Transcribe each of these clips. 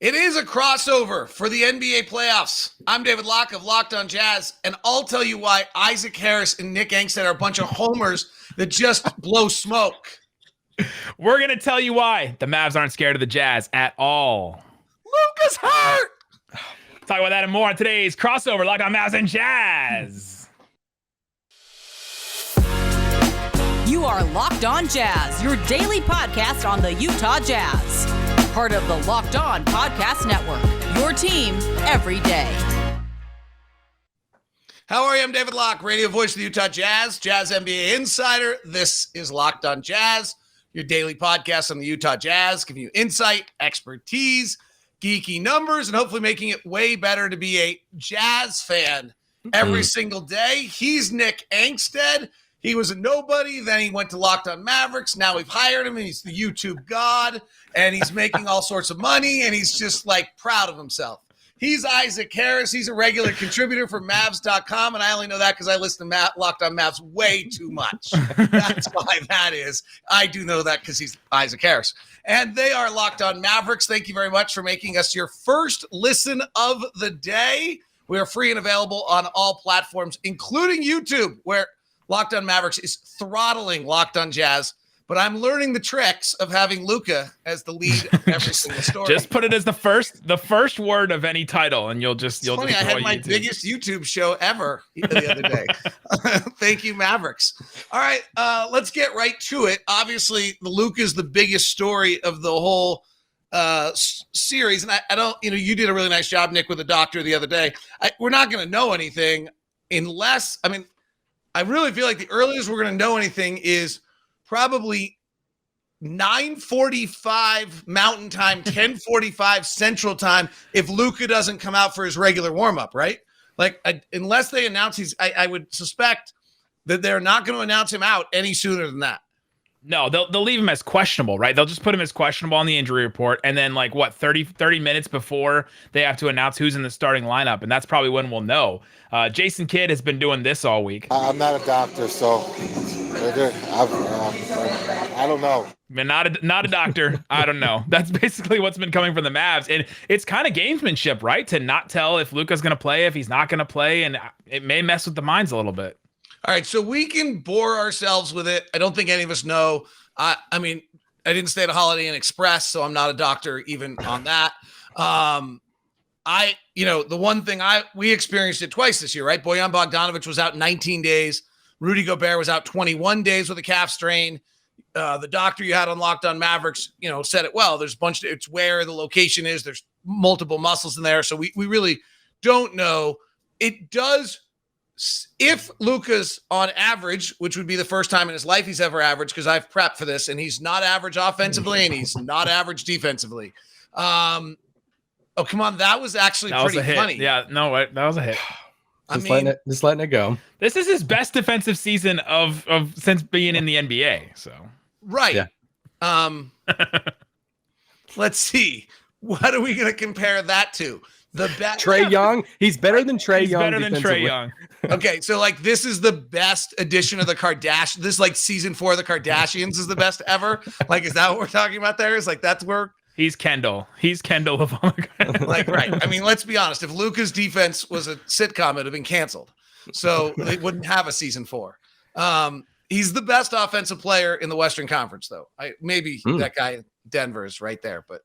It is a crossover for the NBA playoffs. I'm David Locke of Locked on Jazz, and I'll tell you why Isaac Harris and Nick Angstadt are a bunch of homers that just blow smoke. We're going to tell you why the Mavs aren't scared of the Jazz at all. Luka's hurt! Talk about that and more on today's crossover, Locked on Mavs and Jazz. You are Locked on Jazz, your daily podcast on the Utah Jazz. Part of the Locked On Podcast Network, your team every day. How are you? I'm David Locke, radio voice of the Utah Jazz, Jazz NBA insider. This is Locked on Jazz, your daily podcast on the Utah Jazz, giving you insight, expertise, geeky numbers, and hopefully making it way better to be a Jazz fan every single day. He's Nick Angstadt. He was a nobody, then he went to Locked on Mavericks. Now we've hired him, and he's the YouTube god, and he's making all sorts of money, and he's just, proud of himself. He's Isaac Harris. He's a regular contributor for Mavs.com, and I only know that because I listen to Locked on Mavs way too much. That's why that is. I do know that because he's Isaac Harris. And they are Locked on Mavericks. Thank you very much for making us your first listen of the day. We are free and available on all platforms, including YouTube, where Locked on Mavericks is throttling Locked on Jazz, but I'm learning the tricks of having Luka as the lead of every single story. Just put it as the first word of any title, and you'll just I had my biggest YouTube show ever the other day. Thank you, Mavericks. All right, let's get right to it. Obviously, the Luka is the biggest story of the whole series, and I don't. You did a really nice job, Nick, with the doctor the other day. We're not going to know anything unless. I really feel like the earliest we're going to know anything is probably 9:45 Mountain Time, 10:45 Central Time if Luka doesn't come out for his regular warm-up, right? Unless they announce I would suspect that they're not going to announce him out any sooner than that. No, they'll leave him as questionable, right? They'll just put him as questionable on the injury report, and then 30 minutes before they have to announce who's in the starting lineup, and that's probably when we'll know. Jason Kidd has been doing this all week. I'm not a doctor, so I don't know. Not a doctor. I don't know. That's basically what's been coming from the Mavs, and it's kind of gamesmanship, right? To not tell if Luka's going to play, if he's not going to play, and it may mess with the minds a little bit. All right, so we can bore ourselves with it. I don't think any of us know. I didn't stay at a Holiday Inn Express, so I'm not a doctor even on that. The one thing we experienced it twice this year, right? Bojan Bogdanovic was out 19 days. Rudy Gobert was out 21 days with a calf strain. The doctor you had on Locked on Mavericks, said it well. There's it's where the location is. There's multiple muscles in there, so we really don't know. It does. If Luka's on average, which would be the first time in his life he's ever averaged, because I've prepped for this, and he's not average offensively and he's not average defensively. Come on, that was actually pretty funny. Yeah, no, that was a hit. Just letting it go. This is his best defensive season of since being in the NBA. So right. Yeah. Let's see. What are we going to compare that to? The best Trae Young. He's better than Trae Young. Better than Trae Young. Okay, so this is the best edition of the Kardashians. This season 4 of the Kardashians is the best ever. Is that what we're talking about? There is that's where he's Kendall. He's Kendall of all. Right. Let's be honest. If Luka's defense was a sitcom, it'd have been canceled. So they wouldn't have a season 4. He's the best offensive player in the Western Conference, though. That guy in Denver is right there, but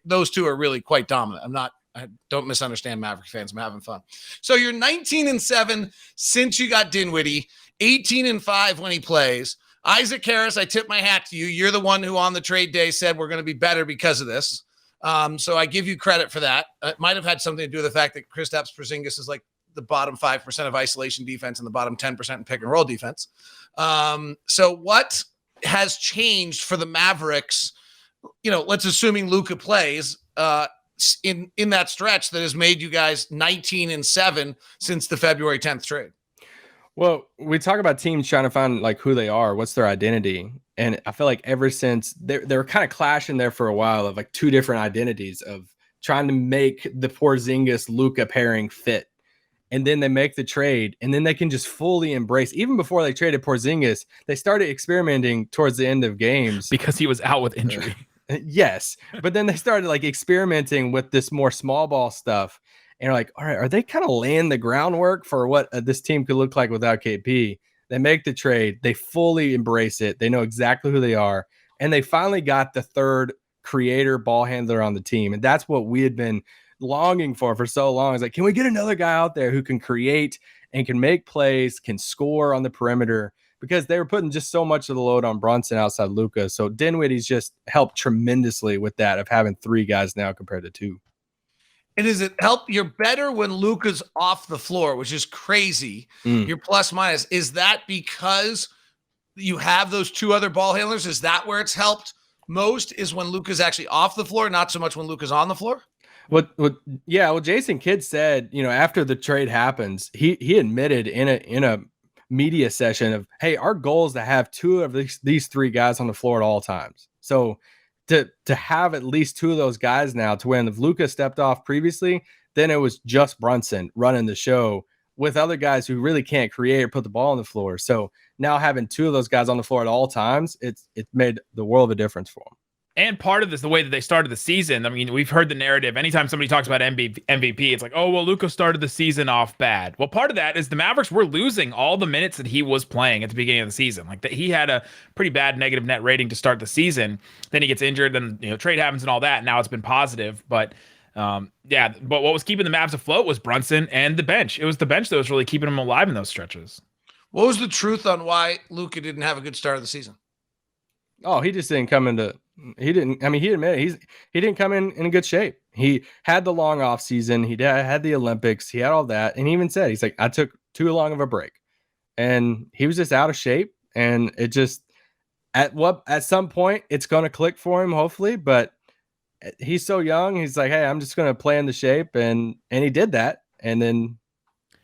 those two are really quite dominant. I don't misunderstand Maverick fans. I'm having fun. So you're 19-7 since you got Dinwiddie, 18-5 when he plays. Isaac Harris, I tip my hat to you. You're the one who on the trade day said we're going to be better because of this. So I give you credit for that. It might have had something to do with the fact that Kristpas Porzingis is the bottom 5% of isolation defense and the bottom 10% in pick and roll defense. So what has changed for the Mavericks? Let's assuming Luka plays, in that stretch that has made you guys 19-7 since the February 10th trade. Well, we talk about teams trying to find who they are, what's their identity. And I feel like ever since they were kind of clashing there for a while of two different identities of trying to make the Porzingis Luka pairing fit. And then they make the trade, and then they can just fully embrace. Even before they traded Porzingis, they started experimenting towards the end of games because he was out with injury. Yes, but then they started like experimenting with this more small ball stuff, and like, all right, are they kind of laying the groundwork for what this team could look like without KP? They make the trade, they fully embrace it, they know exactly who they are, and they finally got the third creator ball handler on the team, and that's what we had been longing for so long. It's like, can we get another guy out there who can create and can make plays, can score on the perimeter? Because they were putting just so much of the load on Brunson outside Luka. So Dinwiddie's just helped tremendously with that, of having 3 guys now compared to 2. And does it help? You're better when Luka's off the floor, which is crazy. Your plus minus. Is that because you have those 2 other ball handlers? Is that where it's helped most, is when Luka's actually off the floor, not so much when Luka's on the floor? Well, Jason Kidd said, after the trade happens, he admitted in a media session of, hey, our goal is to have 2 of these 3 guys on the floor at all times. So to have at least 2 of those guys now, to when if Luka stepped off previously, then it was just Brunson running the show with other guys who really can't create or put the ball on the floor. So now having 2 of those guys on the floor at all times, it made the world of a difference for them. And part of this, the way that they started the season, I mean, we've heard the narrative. Anytime somebody talks about MVP, it's like, oh, well, Luka started the season off bad. Well, part of that is the Mavericks were losing all the minutes that he was playing at the beginning of the season. Like, that he had a pretty bad negative net rating to start the season. Then he gets injured, and trade happens and all that. Now it's been positive, but but what was keeping the Mavs afloat was Brunson and the bench. It was the bench that was really keeping them alive in those stretches. What was the truth on why Luka didn't have a good start of the season? Oh, he just didn't come into. He didn't. I mean, he admitted he didn't come in good shape. He had the long off season. He had the Olympics. He had all that, and he even said, he's like, I took too long of a break, and he was just out of shape. And it just at some point it's going to click for him, hopefully. But he's so young. He's like, hey, I'm just going to play in the shape, and he did that, and then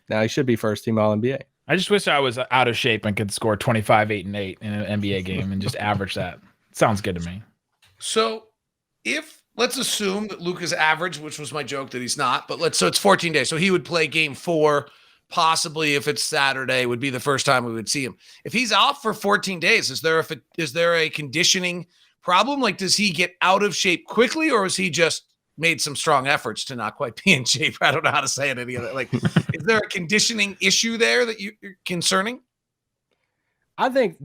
now he should be first team All NBA. I just wish I was out of shape and could score 25, 8, and 8 in an NBA game and just average that. Sounds good to me. So let's assume that Luka's average, which was my joke that he's not, but so it's 14 days. So he would play game 4, possibly if it's Saturday, would be the first time we would see him. If he's off for 14 days, is there a conditioning problem? Like, does he get out of shape quickly, or is he just made some strong efforts to not quite be in shape? I don't know how to say it any other. Like, is there a conditioning issue there that you're concerning? I think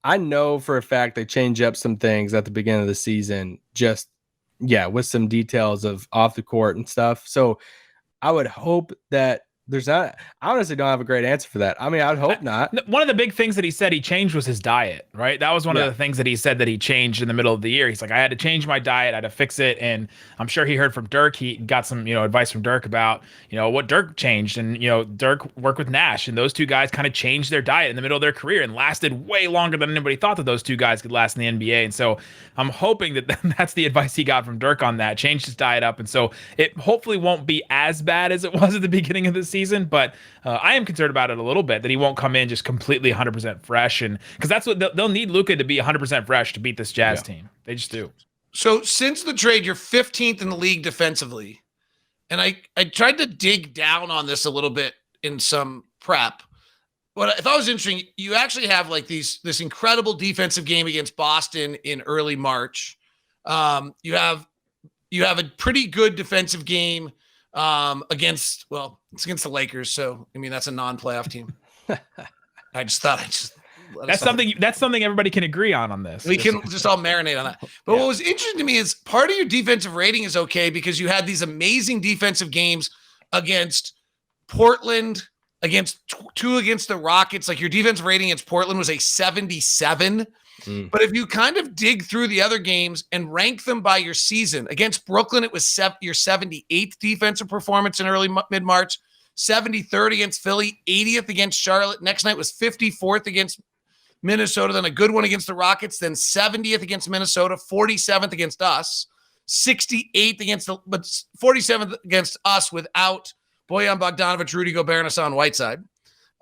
I know for a fact they change up some things at the beginning of the season, just with some details of off the court and stuff. So I would hope that there's not. I honestly don't have a great answer for that. I mean, I'd hope not. One of the big things that he said he changed was his diet, right? That was one of the things that he said that he changed in the middle of the year. He's like, I had to change my diet. I had to fix it. And I'm sure he heard from Dirk. He got some, advice from Dirk about, what Dirk changed. And, Dirk worked with Nash, and those 2 guys kind of changed their diet in the middle of their career and lasted way longer than anybody thought that those 2 guys could last in the NBA. And so I'm hoping that that's the advice he got from Dirk on that, changed his diet up. And so it hopefully won't be as bad as it was at the beginning of the season, but I am concerned about it a little bit, that he won't come in just completely 100% fresh, and because that's what they'll need Luka to be 100% fresh to beat this Jazz team. They just do. So since the trade, you're 15th in the league defensively, and I tried to dig down on this a little bit in some prep. What I thought was interesting, you actually have like this incredible defensive game against Boston in early March. You have a pretty good defensive game against the Lakers. So, I mean, that's a non-playoff team. That's something everybody can agree on this. We can just all marinate on that. But what was interesting to me is part of your defensive rating is okay because you had these amazing defensive games against Portland, against 2 against the Rockets. Like, your defensive rating against Portland was a 77. But if you kind of dig through the other games and rank them by your season, against Brooklyn, it was your 78th defensive performance in early mid-March, 73rd against Philly, 80th against Charlotte. Next night was 54th against Minnesota, then a good one against the Rockets, then 70th against Minnesota, 47th against us, 68th but 47th against us without Bojan Bogdanovic, Rudy Gobert, and Hassan Whiteside.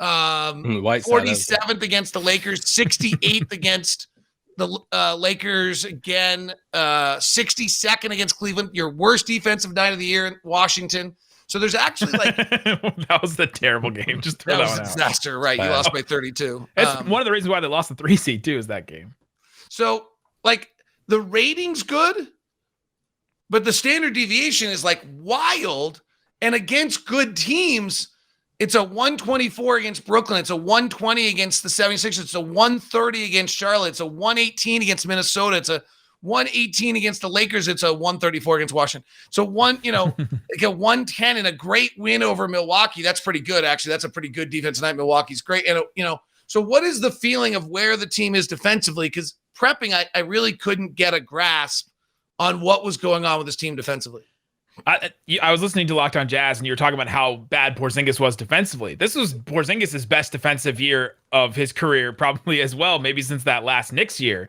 47th against the Lakers, 68th against the Lakers again, 62nd against Cleveland, your worst defensive night of the year in Washington. So there's actually like that was the terrible game. Just throw that was a disaster, right? You lost by 32. It's one of the reasons why they lost the 3 seed too, is that game. So like the rating's good, but the standard deviation is like wild. And against good teams, it's a 124 against Brooklyn. It's a 120 against the 76ers. It's a 130 against Charlotte. It's a 118 against Minnesota. It's a 118 against the Lakers. It's a 134 against Washington. So like a 110 and a great win over Milwaukee. That's pretty good, actually. That's a pretty good defense tonight. Milwaukee's great. And, so what is the feeling of where the team is defensively? Because prepping, I really couldn't get a grasp on what was going on with this team defensively. I was listening to Locked On Jazz, and you were talking about how bad Porzingis was defensively. This was Porzingis' best defensive year of his career, probably as well, maybe since that last Knicks year.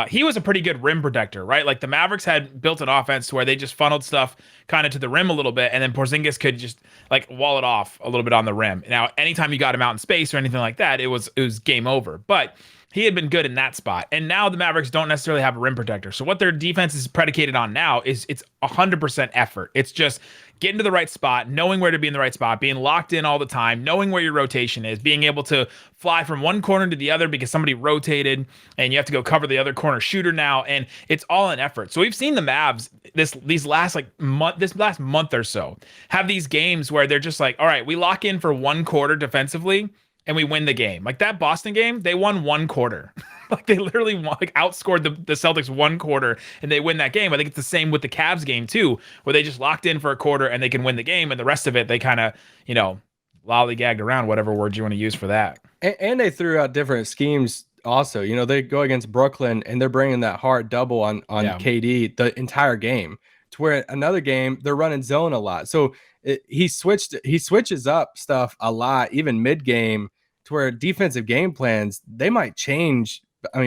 He was a pretty good rim protector, right? Like the Mavericks had built an offense where they just funneled stuff kind of to the rim a little bit, and then Porzingis could just like wall it off a little bit on the rim. Now, anytime you got him out in space or anything like that, it was game over. But he had been good in that spot. And now the Mavericks don't necessarily have a rim protector. So what their defense is predicated on now is it's 100% effort. It's just getting to the right spot, knowing where to be in the right spot, being locked in all the time, knowing where your rotation is, being able to fly from one corner to the other because somebody rotated and you have to go cover the other corner shooter now. And it's all an effort. So we've seen the Mavs this last month or so have these games where they're just like, all right, we lock in for one quarter defensively and we win the game. Like that Boston game, they won one quarter. Like they literally outscored the Celtics one quarter and they win that game. I think it's the same with the Cavs game too, where they just locked in for a quarter and they can win the game. And the rest of it, they kind of, lollygagged around, whatever word you want to use for that. And they threw out different schemes also. They go against Brooklyn and they're bringing that hard double on KD the entire game, to where another game they're running zone a lot. So he switches up stuff a lot, even mid game, to where defensive game plans, they might change,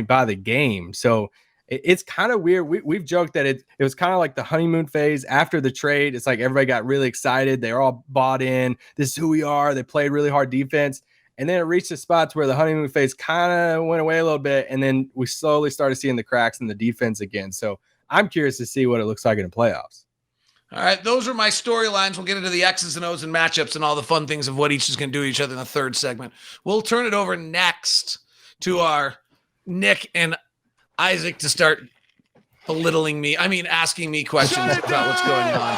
by the game. So it's kind of weird. We've joked that it was kind of like the honeymoon phase after the trade. It's like everybody got really excited. They were all bought in. This is who we are. They played really hard defense. And then it reached the spots where the honeymoon phase kind of went away a little bit. And then we slowly started seeing the cracks in the defense again. So I'm curious to see what it looks like in the playoffs. All right, those are my storylines. We'll get into the X's and O's and matchups and all the fun things of what each is going to do to each other in the third segment. We'll turn it over next to our Nick and Isaac to start asking me questions about what's going on.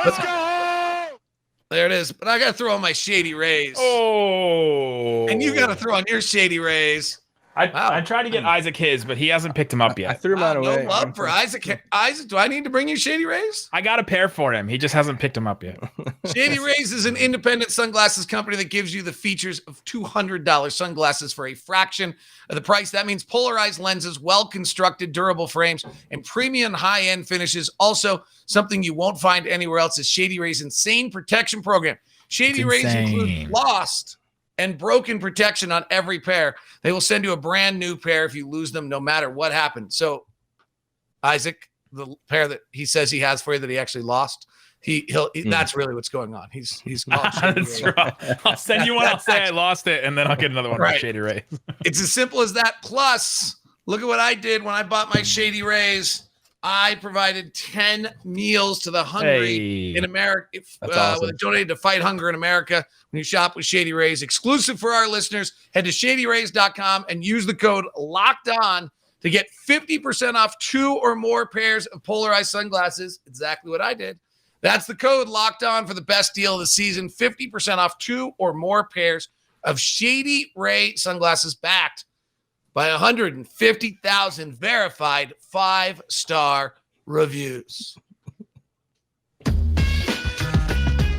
Let's go! There it is. But I got to throw on my Shady Rays. Oh. And you got to throw on your Shady Rays. I tried to get Isaac his, but he hasn't picked him up yet. I threw mine away. No love for Isaac. Isaac, do I need to bring you Shady Rays? I got a pair for him. He just hasn't picked him up yet. Shady Rays is an independent sunglasses company that gives you the features of $200 sunglasses for a fraction of the price. That means polarized lenses, well-constructed, durable frames, and premium high-end finishes. Also, something you won't find anywhere else is Shady Rays' insane protection program. Shady Rays include lost and broken protection on every pair. They will send you a brand new pair if you lose them, no matter what happened. So, Isaac, the pair that he says he has for you that he actually lost, that's really what's going on. He's That's right. I'll send you one. I'll say I lost it, and then I'll get another one from Shady Rays. It's as simple as that. Plus, look at what I did when I bought my Shady Rays. I provided 10 meals to the hungry in America. Awesome. Donated to Fight Hunger in America. When you shop with Shady Rays, exclusive for our listeners, head to shadyrays.com and use the code LOCKEDON to get 50% off 2 or more pairs of polarized sunglasses. Exactly what I did. That's the code Locked On for the best deal of the season. 50% off 2 or more pairs of Shady Ray sunglasses backed by 150,000 verified 5-star reviews.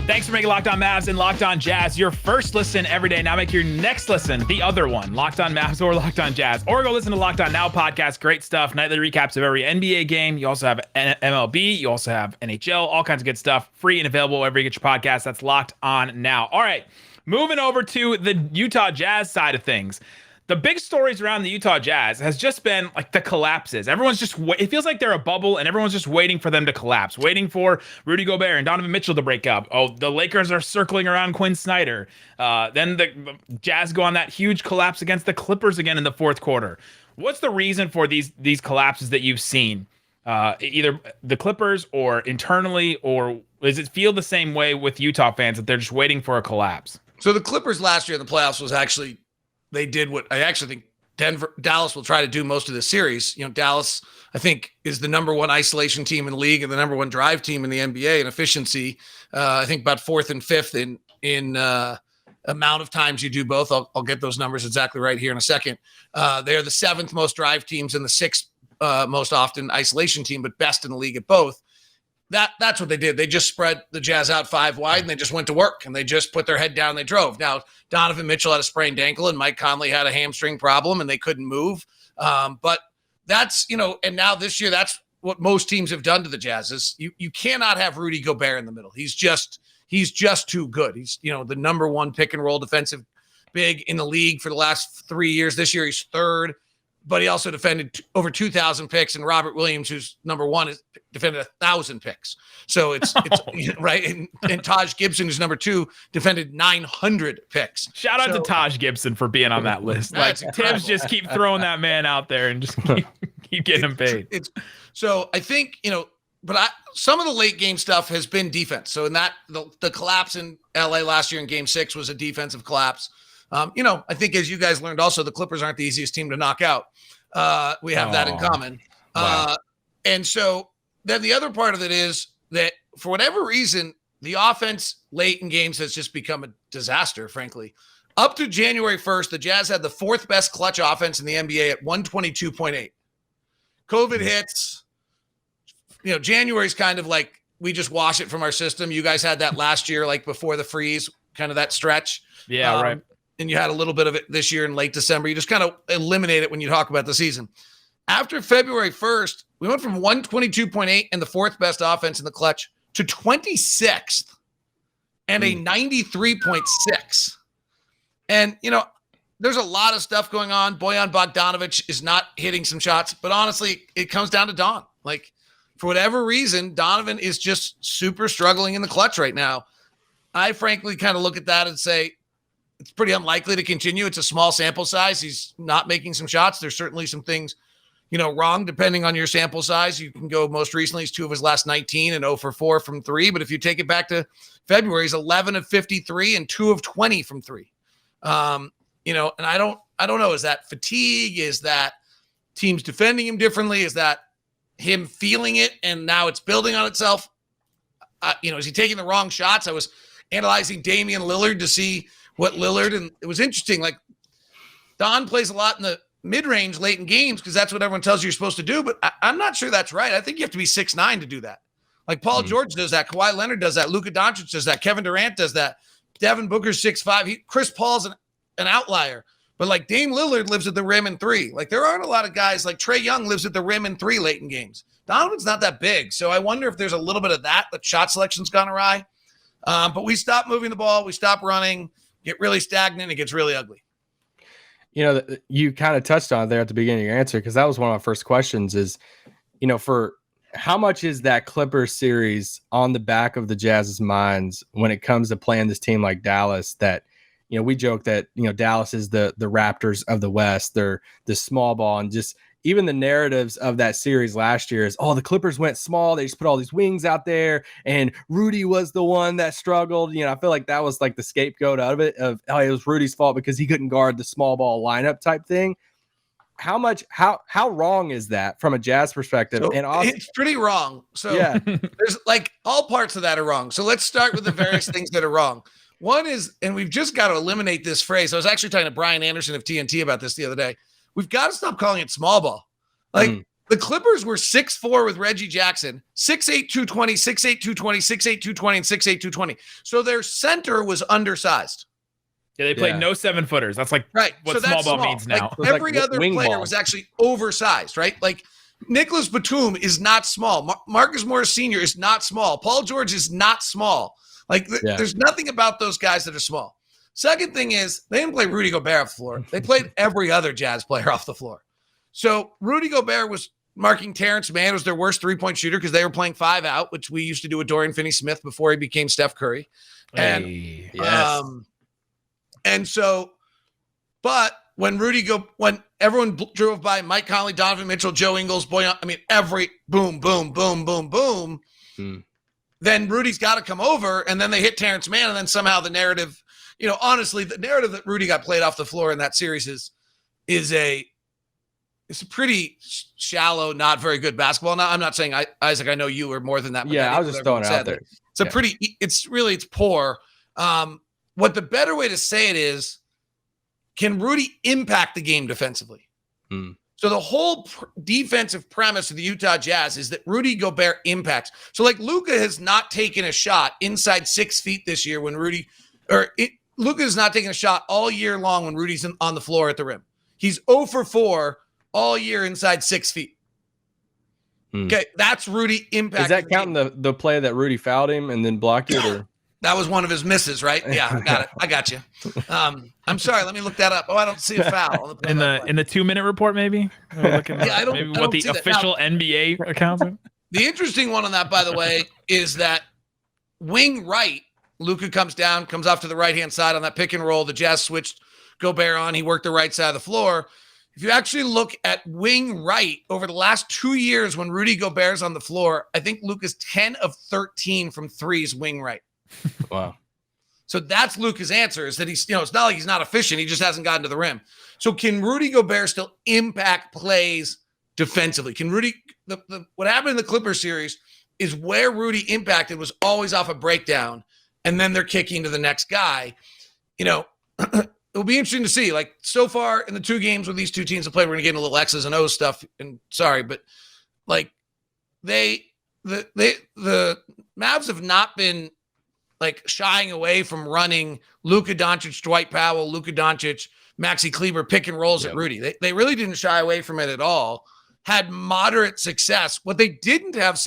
Thanks for making Locked On Mavs and Locked On Jazz your first listen every day. Now make your next listen the other one, Locked On Mavs or Locked On Jazz. Or go listen to Locked On Now podcast. Great stuff. Nightly recaps of every NBA game. You also have MLB. You also have NHL. All kinds of good stuff. Free and available wherever you get your podcast. That's Locked On Now. All right, moving over to the Utah Jazz side of things. The big stories around the Utah Jazz has just been like the collapses. Everyone's just, it feels like they're a bubble and everyone's just waiting for them to collapse, waiting for Rudy Gobert and Donovan Mitchell to break up. Oh, the Lakers are circling around Quinn Snyder. Then the Jazz go on that huge collapse against the Clippers again in the fourth quarter. What's the reason for these collapses that you've seen? Either the Clippers or internally, or does it feel the same way with Utah fans that they're just waiting for a collapse? So the Clippers last year in the playoffs was actually, they did what I actually think Dallas will try to do most of this series. Dallas, I think, is the number one isolation team in the league and the number one drive team in the NBA in efficiency. I think about fourth and fifth in amount of times you do both. I'll get those numbers exactly right here in a second. They're the seventh most drive teams and the sixth most often isolation team, but best in the league at both. That's what they did. They just spread the Jazz out 5 wide, and they just went to work, and they just put their head down and they drove. Now, Donovan Mitchell had a sprained ankle, and Mike Conley had a hamstring problem, and they couldn't move. But that's, and now this year, that's what most teams have done to the Jazz is you cannot have Rudy Gobert in the middle. He's just too good. He's, the number one pick and roll defensive big in the league for the last 3 years. This year, he's third. But he also defended over 2,000 picks, and Robert Williams, who's number one, has defended 1,000 picks. So it's right. And Taj Gibson, who's number two, defended 900 picks. Shout out to Taj Gibson for being on that list. Like Tibbs just keep throwing that man out there and just keep getting him paid. So I think but some of the late game stuff has been defense. So in that the collapse in LA last year in Game 6 was a defensive collapse. I think as you guys learned also, the Clippers aren't the easiest team to knock out. We have that in common. Wow. And so then the other part of it is that for whatever reason, the offense late in games has just become a disaster, frankly. Up to January 1st, the Jazz had the fourth best clutch offense in the NBA at 122.8. COVID hits. January's kind of like we just wash it from our system. You guys had that last year, like before the freeze, kind of that stretch. Yeah, right. And you had a little bit of it this year in late December. You just kind of eliminate it when you talk about the season. After February 1st, we went from 122.8 and the fourth best offense in the clutch to 26th and a 93.6. And, there's a lot of stuff going on. Bojan Bogdanovic is not hitting some shots, but honestly, it comes down to Don. Like, for whatever reason, Donovan is just super struggling in the clutch right now. I frankly kind of look at that and say, it's pretty unlikely to continue. It's a small sample size. He's not making some shots. There's certainly some things, wrong depending on your sample size. You can go most recently, he's 2 of his last 19 and 0 for 4 from 3. But if you take it back to February, he's 11 of 53 and 2 of 20 from 3. And I don't know. Is that fatigue? Is that teams defending him differently? Is that him feeling it and now it's building on itself? Is he taking the wrong shots? I was analyzing Damian Lillard to see what Lillard, and it was interesting. Like, Don plays a lot in the mid-range late in games because that's what everyone tells you you're supposed to do, but I'm not sure that's right. I think you have to be 6'9" to do that. Like, Paul George does that. Kawhi Leonard does that. Luka Doncic does that. Kevin Durant does that. Devin Booker's 6'5". Chris Paul's an outlier. But, like, Dame Lillard lives at the rim in 3. Like, there aren't a lot of guys. Like, Trae Young lives at the rim in 3 late in games. Donovan's not that big. So I wonder if there's a little bit of that. The shot selection's gone awry. But we stop moving the ball. We stop running. Get really stagnant. It gets really ugly. You kind of touched on it there at the beginning of your answer, because that was one of my first questions is, for how much is that Clippers series on the back of the Jazz's minds when it comes to playing this team like Dallas that, we joke that, Dallas is the Raptors of the West. They're the small ball, and just even the narratives of that series last year is, the Clippers went small. They just put all these wings out there, and Rudy was the one that struggled. I feel like that was like the scapegoat out of it, it was Rudy's fault because he couldn't guard the small ball lineup type thing. How wrong is that from a Jazz perspective? So and also, it's pretty wrong. So yeah, there's like all parts of that are wrong. So let's start with the various things that are wrong. One is, and we've just got to eliminate this phrase. I was actually talking to Brian Anderson of TNT about this the other day. We've got to stop calling it small ball. Like, the Clippers were 6'4" with Reggie Jackson, 6'8", 220, 6'8", 220, 6'8", 220, and 6'8", 220. So their center was undersized. Yeah, they played no 7-footers. That's like what so small ball means now. Like, every other player was actually oversized, right? Like, Nicholas Batum is not small. Marcus Morris Sr. is not small. Paul George is not small. Like, there's nothing about those guys that are small. Second thing is, they didn't play Rudy Gobert off the floor. They played every other Jazz player off the floor. So Rudy Gobert was marking Terrence Mann was their worst three-point shooter because they were playing 5 out, which we used to do with Dorian Finney-Smith before he became Steph Curry. And but when when everyone drove by Mike Conley, Donovan Mitchell, Joe Ingles, every boom, boom, boom, boom, boom, then Rudy's got to come over, and then they hit Terrence Mann, and then somehow the narrative, honestly, the narrative that Rudy got played off the floor in that series is is it's a pretty shallow, not very good basketball. Now, I'm not saying Isaac, I know you are more than that. Yeah, I was just throwing it out there. It's poor. What the better way to say it is, can Rudy impact the game defensively? So the whole defensive premise of the Utah Jazz is that Rudy Gobert impacts. So like Luka has not taken a shot inside 6 feet this year when Luka has not taken a shot all year long when Rudy's on the floor at the rim. He's 0 for 4 all year inside 6 feet. Okay, that's Rudy impact. Is that counting the play that Rudy fouled him and then blocked it? Or? That was one of his misses, right? Yeah, I got it. I got you. I'm sorry. Let me look that up. Oh, I don't see a foul in the 2-minute report. Maybe. Maybe what the official NBA accounts. The interesting one on that, by the way, is that wing right. Luka comes off to the right hand side on that pick and roll. The Jazz switched Gobert on. He worked the right side of the floor. If you actually look at wing right over the last 2 years when Rudy Gobert's on the floor, I think Luka's 10 of 13 from threes wing right. Wow. So that's Luka's answer, is that he's, it's not like he's not efficient. He just hasn't gotten to the rim. So can Rudy Gobert still impact plays defensively? Can Rudy, what happened in the Clippers series is where Rudy impacted was always off a breakdown, and then they're kicking to the next guy. It'll be interesting to see. Like, so far in the 2 games with these 2 teams have played, we're going to get into a little X's and O's stuff. And sorry, but like the Mavs have not been like shying away from running Luka Doncic, Dwight Powell, Luka Doncic, Maxi Kleber pick and rolls at Rudy. They really didn't shy away from it at all. Had moderate success. What they didn't have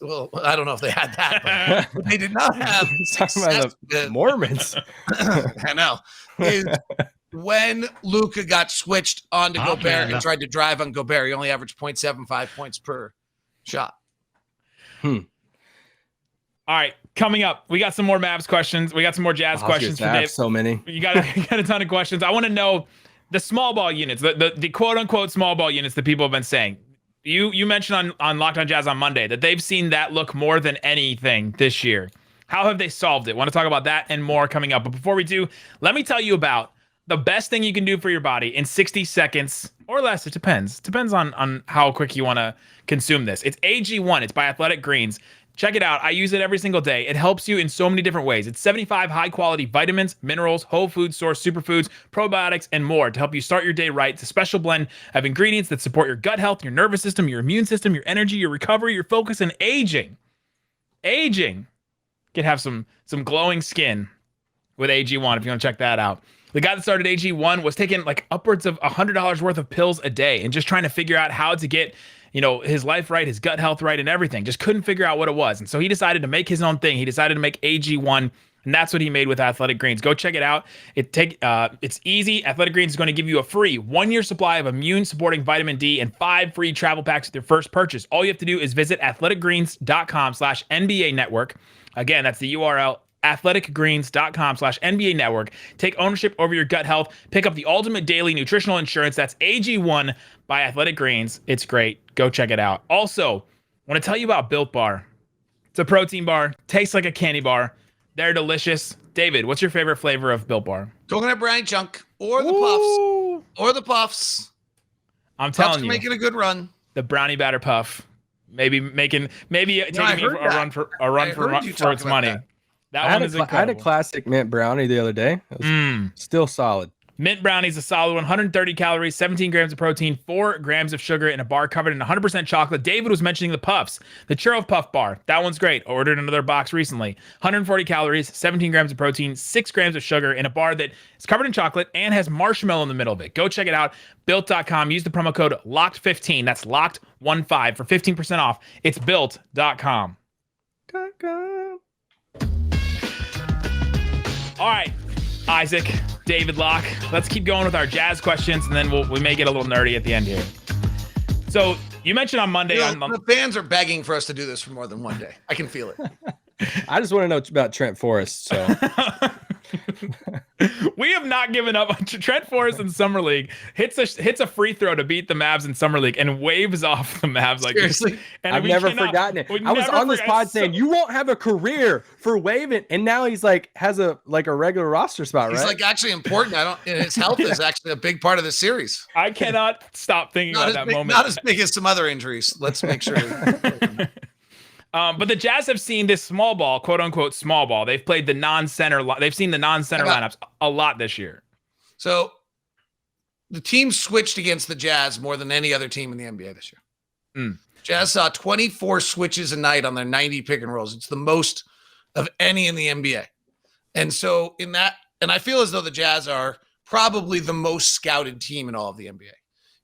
well, I don't know if they had that, but they did not have success. The Mormons. I know. Is when Luka got switched onto Gobert and tried to drive on Gobert, he only averaged 0.75 points per shot. All right, coming up, we got some more Mavs questions. We got some more Jazz questions for Dave. So many. You got a ton of questions. I want to know the small ball units, the quote unquote small ball units that people have been saying. You mentioned on Locked On Jazz on Monday that they've seen that look more than anything this year. How have they solved it? Want to talk about that and more coming up. But before we do, let me tell you about the best thing you can do for your body in 60 seconds or less. It depends. Depends on how quick you want to consume this. It's AG1. It's by Athletic Greens. Check it out. I use it every single day. It helps you in so many different ways. It's 75 high-quality vitamins, minerals, whole food source superfoods, probiotics, and more to help you start your day right. It's a special blend of ingredients that support your gut health, your nervous system, your immune system, your energy, your recovery, your focus, and aging. Aging. You can have some glowing skin with AG1 if you want to check that out. The guy that started AG1 was taking like upwards of $100 worth of pills a day and just trying to figure out how to get his life right, his gut health right, and everything. Just couldn't figure out what it was. And so he decided to make his own thing. He decided to make AG1, and that's what he made with Athletic Greens. Go check it out. It's easy. Athletic Greens is going to give you a free 1-year supply of immune-supporting vitamin D and 5 free travel packs with your first purchase. All you have to do is visit athleticgreens.com/NBA network. Again, that's the URL, athleticgreens.com/NBA network. Take ownership over your gut health. Pick up the ultimate daily nutritional insurance. That's AG1 by Athletic Greens. It's great. Go check it out. Also, I want to tell you about Built Bar. It's a protein bar. Tastes like a candy bar. They're delicious. David, what's your favorite flavor of Built Bar? Coconut brownie chunk or the puffs. Or the puffs. I'm telling you. Making a good run. The brownie batter puff. Maybe taking me a run for its money. That one is incredible. I had a classic mint brownie the other day. It was still solid. Mint brownie is a solid 130 calories, 17 grams of protein, 4 grams of sugar in a bar covered in 100% chocolate. David was mentioning the puffs, the churro puff bar. That one's great. Ordered another box recently. 140 calories, 17 grams of protein, 6 grams of sugar in a bar that is covered in chocolate and has marshmallow in the middle of it. Go check it out. Built.com. Use the promo code LOCKED15. That's LOCKED15 for 15% off. It's Built.com. All right, Isaac, David, Locke. Let's keep going with our Jazz questions, and then we may get a little nerdy at the end here. So you mentioned on Monday. The fans are begging for us to do this for more than one day. I can feel it. I just want to know about Trent Forrest. So We have not given up. Trent Forrest in Summer League hits a free throw to beat the Mavs in Summer League and waves off the Mavs like Seriously? And I've never forgotten it. I was on this pod saying you won't have a career for waving, and now he's like has a regular roster spot, right? He's like actually important. And his health is actually a big part of the series. I cannot stop thinking about that moment. Not as big as some other injuries. Let's make sure. But the Jazz have seen this small ball, quote unquote small ball. They've played the non-center. They've seen the non-center lineups a lot this year. So the team switched against the Jazz more than any other team in the NBA this year. Jazz saw 24 switches a night on their 90 pick and rolls. It's the most of any in the NBA. And so in that, and I feel as though the Jazz are probably the most scouted team in all of the NBA.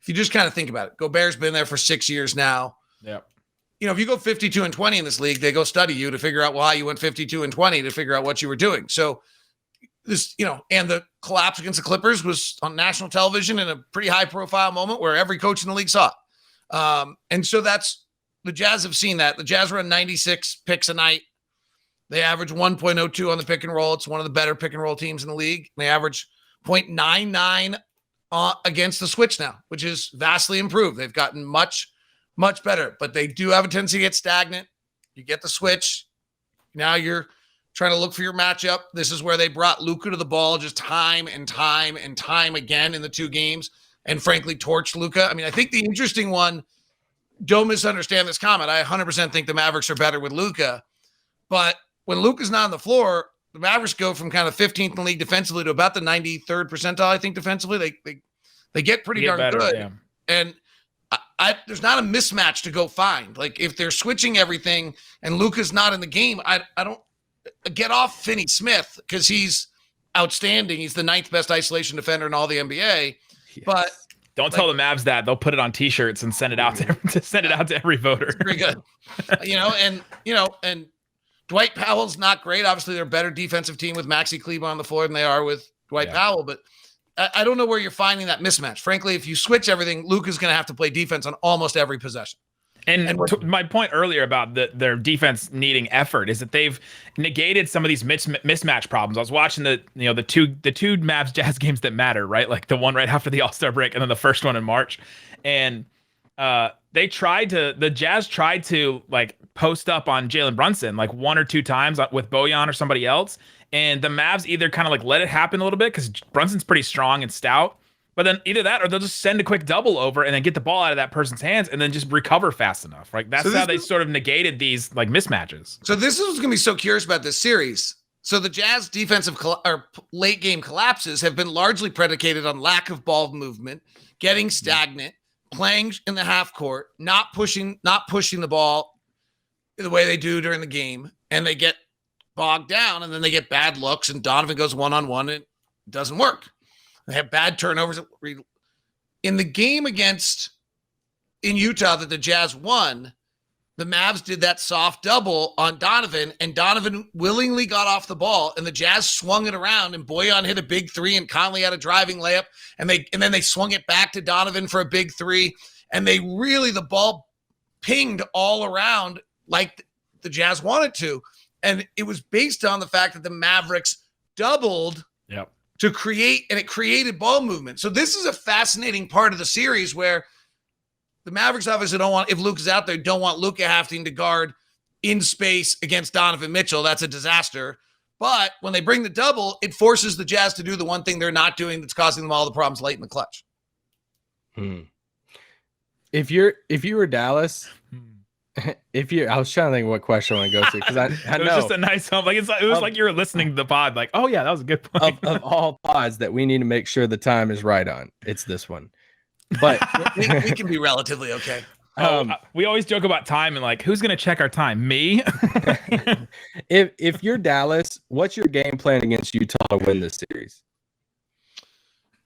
If you just kind of think about it, Gobert's been there for 6 years now. Yep. You know, if you go 52-20 in this league, they go study you to figure out why you went 52-20 to figure out what you were doing. So this, you know, and the collapse against the Clippers was on national television in a pretty high profile moment where every coach in the league saw it. And so that's, the Jazz have seen that. The Jazz run 96 picks a night. They average 1.02 on the pick and roll. It's one of the better pick and roll teams in the league. They average 0.99 against the switch now, which is vastly improved. They've gotten much better, but they do have a tendency to get stagnant. You get the switch. Now you're trying to look for your matchup. This is where they brought Luka to the ball just time and time and time again in the two games, and frankly torched Luka. I mean, I think the interesting one, don't misunderstand this comment, I 100% think the Mavericks are better with Luka, but when Luka's not on the floor, the Mavericks go from kind of 15th in the league defensively to about the 93rd percentile, I think, defensively. They get pretty darn better, good. Yeah. And there's not a mismatch to go find. Like if they're switching everything and Luka's not in the game, I don't get off Finney Smith because he's outstanding. He's the 9th best isolation defender in all the NBA. Yes. But don't tell the Mavs that. They'll put it on T-shirts and send it out to every voter. Pretty good. And Dwight Powell's not great. Obviously, they're a better defensive team with Maxi Kleber on the floor than they are with Dwight Powell, but I don't know where you're finding that mismatch. Frankly, if you switch everything, Luka's going to have to play defense on almost every possession. And my point earlier about their defense needing effort is that they've negated some of these mismatch problems. I was watching the two Mavs Jazz games that matter, right? Like the one right after the All-Star break and then the first one in March. And the Jazz tried to like post up on Jalen Brunson like one or two times with Bojan or somebody else. And the Mavs either kind of like let it happen a little bit because Brunson's pretty strong and stout, but then either that or they'll just send a quick double over and then get the ball out of that person's hands and then just recover fast enough. Right? That's how they sort of negated these like mismatches. So this is going to be so curious about this series. So the Jazz defensive or late game collapses have been largely predicated on lack of ball movement, getting stagnant, playing in the half court, not pushing the ball the way they do during the game, and they get bogged down, and then they get bad looks, and Donovan goes one-on-one, and it doesn't work. They have bad turnovers. In the game in Utah that the Jazz won, the Mavs did that soft double on Donovan, and Donovan willingly got off the ball, and the Jazz swung it around, and Bojan hit a big three, and Conley had a driving layup, and then they swung it back to Donovan for a big three, and the ball pinged all around like the Jazz wanted to. And it was based on the fact that the Mavericks doubled to create, and it created ball movement. So this is a fascinating part of the series where the Mavericks obviously don't want, if Luka's out there, don't want Luka having to guard in space against Donovan Mitchell. That's a disaster. But when they bring the double, it forces the Jazz to do the one thing they're not doing that's causing them all the problems late in the clutch. If you were Dallas, I was trying to think what question I want to go to because I know it was just a nice home. Like it was like you were listening to the pod. Like, oh yeah, that was a good point. Of all pods that we need to make sure the time is right on, it's this one. But we can be relatively okay. We always joke about time and like, who's gonna check our time? Me. If you're Dallas, what's your game plan against Utah to win this series?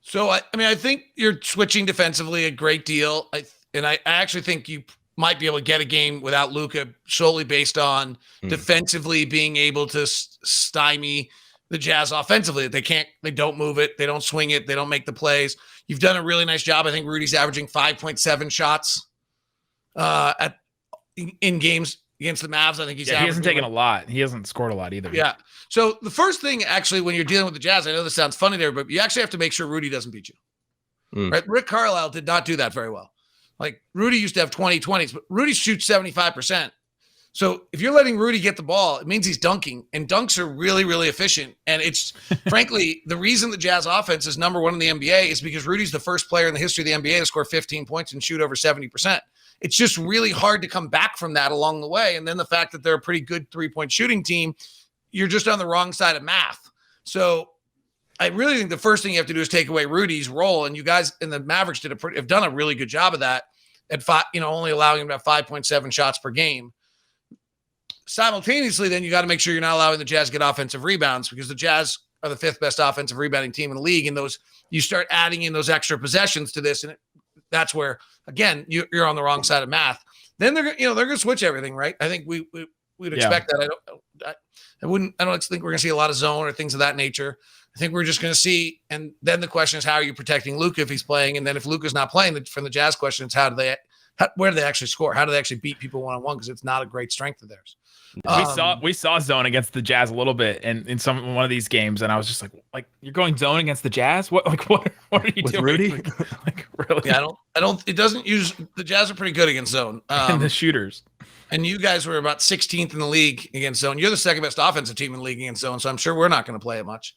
So I think you're switching defensively a great deal. I actually think you might be able to get a game without Luka solely based on defensively being able to stymie the Jazz offensively. They don't move it. They don't swing it. They don't make the plays. You've done a really nice job. I think Rudy's averaging 5.7 shots in games against the Mavs. I think he hasn't taken a lot. He hasn't scored a lot either. Yeah. So the first thing, actually, when you're dealing with the Jazz, I know this sounds funny there, but you actually have to make sure Rudy doesn't beat you. Right? Rick Carlisle did not do that very well. Like Rudy used to have 20-20s, but Rudy shoots 75%. So if you're letting Rudy get the ball, it means he's dunking, and dunks are really, really efficient. And it's frankly, the reason the Jazz offense is number one in the NBA is because Rudy's the first player in the history of the NBA to score 15 points and shoot over 70%. It's just really hard to come back from that along the way. And then the fact that they're a pretty good 3-point shooting team, you're just on the wrong side of math. So I really think the first thing you have to do is take away Rudy's role. And you guys in the Mavericks have done a really good job of that at only allowing him to have 5.7 shots per game. Simultaneously, then you got to make sure you're not allowing the Jazz get offensive rebounds, because the Jazz are the 5th best offensive rebounding team in the league. And you start adding in those extra possessions to this, and that's where, again, you're on the wrong side of math. Then they're going to switch everything, right? I think we'd expect that. I don't think we're going to see a lot of zone or things of that nature. I think we're just going to see, and then the question is, how are you protecting Luka if he's playing? And then if Luka's not playing, from the Jazz question, it's where do they actually score? How do they actually beat people one-on-one? Because it's not a great strength of theirs. We saw zone against the Jazz a little bit in one of these games, and I was just like you're going zone against the Jazz? What are you doing? Rudy? Like really? Yeah, I don't. It doesn't use the Jazz are pretty good against zone. And the shooters. And you guys were about 16th in the league against zone. You're the second best offensive team in the league against zone, so I'm sure we're not going to play it much.